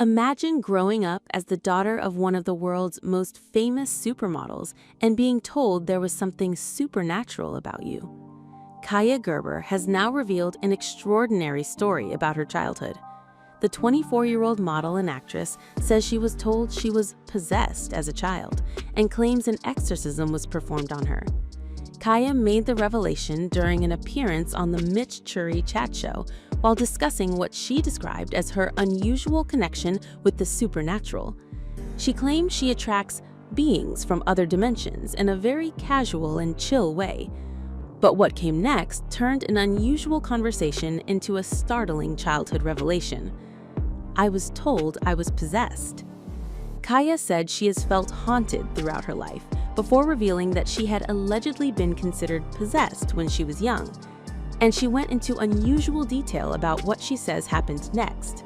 Imagine growing up as the daughter of one of the world's most famous supermodels and being told there was something supernatural about you. Kaia Gerber has now revealed an extraordinary story about her childhood. The 24-year-old model and actress says she was told she was possessed as a child and claims an exorcism was performed on her. Kaia made the revelation during an appearance on the Mitch Churi chat show while discussing what she described as her unusual connection with the supernatural. She claims she attracts beings from other dimensions in a very casual and chill way. But what came next turned an unusual conversation into a startling childhood revelation. "I was told I was possessed." Kaia said she has felt haunted throughout her life before revealing that she had allegedly been considered possessed when she was young. And she went into unusual detail about what she says happened next.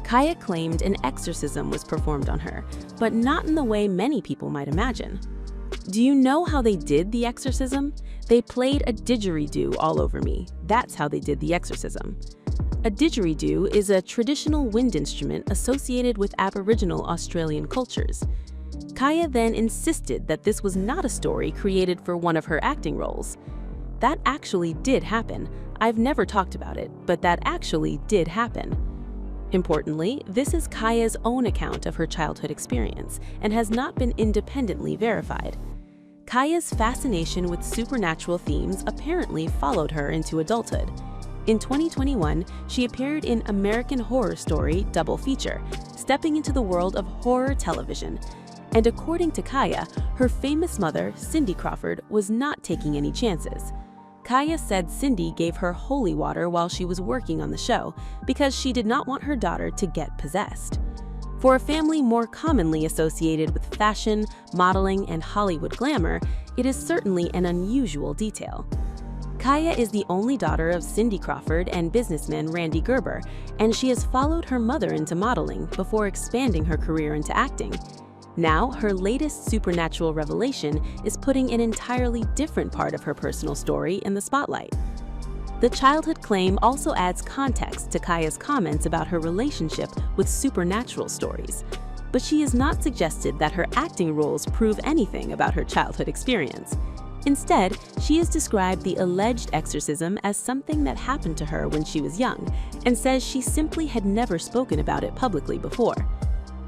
Kaia claimed an exorcism was performed on her, but not in the way many people might imagine. Do you know how they did the exorcism? They played a didgeridoo all over me. That's how they did the exorcism. A didgeridoo is a traditional wind instrument associated with Aboriginal Australian cultures. Kaia then insisted that this was not a story created for one of her acting roles. That actually did happen. I've never talked about it, but that actually did happen. Importantly, this is Kaia's own account of her childhood experience and has not been independently verified. Kaia's fascination with supernatural themes apparently followed her into adulthood. In 2021, she appeared in American Horror Story Double Feature, stepping into the world of horror television. And according to Kaia, her famous mother, Cindy Crawford, was not taking any chances. Kaia said Cindy gave her holy water while she was working on the show because she did not want her daughter to get possessed. For a family more commonly associated with fashion, modeling, and Hollywood glamour, it is certainly an unusual detail. Kaia is the only daughter of Cindy Crawford and businessman Randy Gerber, and she has followed her mother into modeling before expanding her career into acting. Now, her latest supernatural revelation is putting an entirely different part of her personal story in the spotlight. The childhood claim also adds context to Kaia's comments about her relationship with supernatural stories, but she has not suggested that her acting roles prove anything about her childhood experience. Instead, she has described the alleged exorcism as something that happened to her when she was young, and says she simply had never spoken about it publicly before.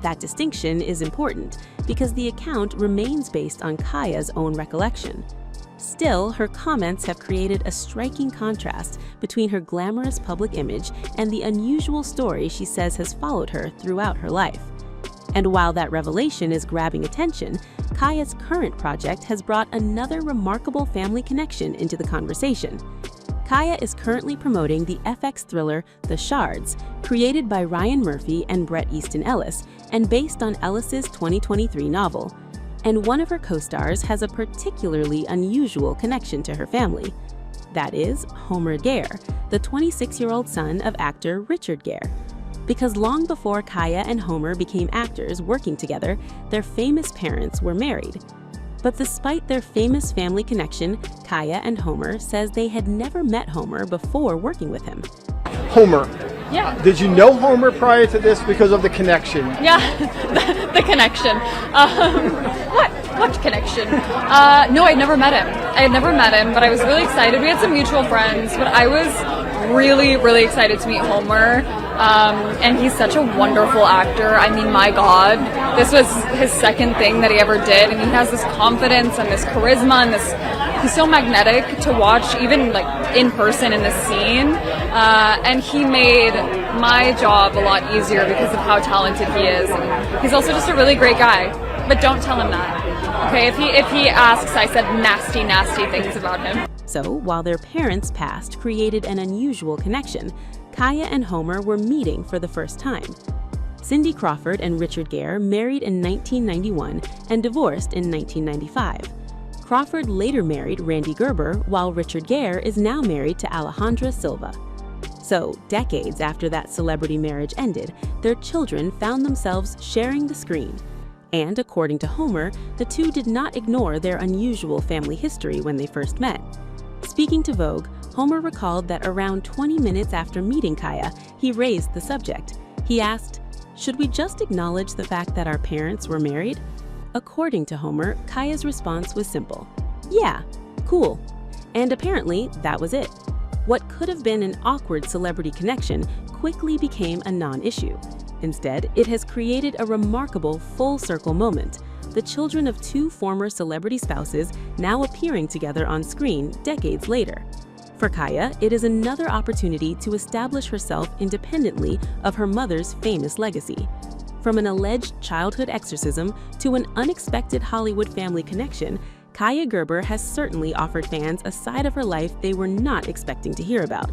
That distinction is important because the account remains based on Kaia's own recollection. Still, her comments have created a striking contrast between her glamorous public image and the unusual story she says has followed her throughout her life. And while that revelation is grabbing attention, Kaia's current project has brought another remarkable family connection into the conversation. Kaia is currently promoting the FX thriller The Shards, created by Ryan Murphy and Bret Easton Ellis, and based on Ellis's 2023 novel. And one of her co-stars has a particularly unusual connection to her family. That is Homer Gere, the 26-year-old son of actor Richard Gere. Because long before Kaia and Homer became actors working together, their famous parents were married. But despite their famous family connection, Kaia and Homer says they had never met Homer before working with him. Homer. Yeah. Did you know Homer prior to this because of the connection? Yeah, the connection. What connection? No, I'd never met him. But I was really excited. We had some mutual friends, but I was really, really excited to meet Homer. And he's such a wonderful actor. I mean, my God, this was his second thing that he ever did, and he has this confidence and this charisma and this. He's so magnetic to watch, even like in person in this scene. And he made my job a lot easier because of how talented he is. And he's also just a really great guy. But don't tell him that. Okay, if he asks, I said nasty, nasty things about him. So, while their parents' past created an unusual connection, Kaia and Homer were meeting for the first time. Cindy Crawford and Richard Gere married in 1991 and divorced in 1995. Crawford later married Randy Gerber, while Richard Gere is now married to Alejandra Silva. So, decades after that celebrity marriage ended, their children found themselves sharing the screen. And according to Homer, the two did not ignore their unusual family history when they first met. Speaking to Vogue, Homer recalled that around 20 minutes after meeting Kaia, he raised the subject. He asked, Should we just acknowledge the fact that our parents were married? According to Homer, Kaia's response was simple. Yeah, cool. And apparently, that was it. What could have been an awkward celebrity connection quickly became a non-issue. Instead, it has created a remarkable full-circle moment, the children of two former celebrity spouses now appearing together on screen decades later. For Kaia, it is another opportunity to establish herself independently of her mother's famous legacy. From an alleged childhood exorcism to an unexpected Hollywood family connection, Kaia Gerber has certainly offered fans a side of her life they were not expecting to hear about.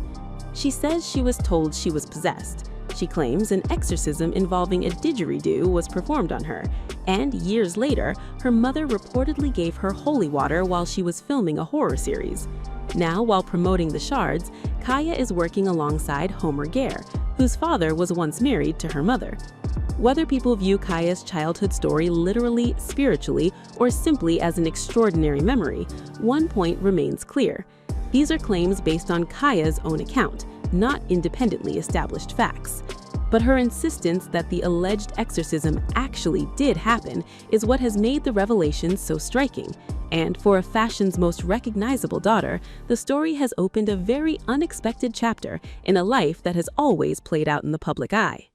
She says she was told she was possessed. She claims an exorcism involving a didgeridoo was performed on her, and years later, her mother reportedly gave her holy water while she was filming a horror series. Now, while promoting the Shards, Kaia is working alongside Homer Gere, whose father was once married to her mother. Whether people view Kaia's childhood story literally, spiritually, or simply as an extraordinary memory, one point remains clear. These are claims based on Kaia's own account, not independently established facts. But her insistence that the alleged exorcism actually did happen is what has made the revelation so striking. And for a fashion's most recognizable daughter, the story has opened a very unexpected chapter in a life that has always played out in the public eye.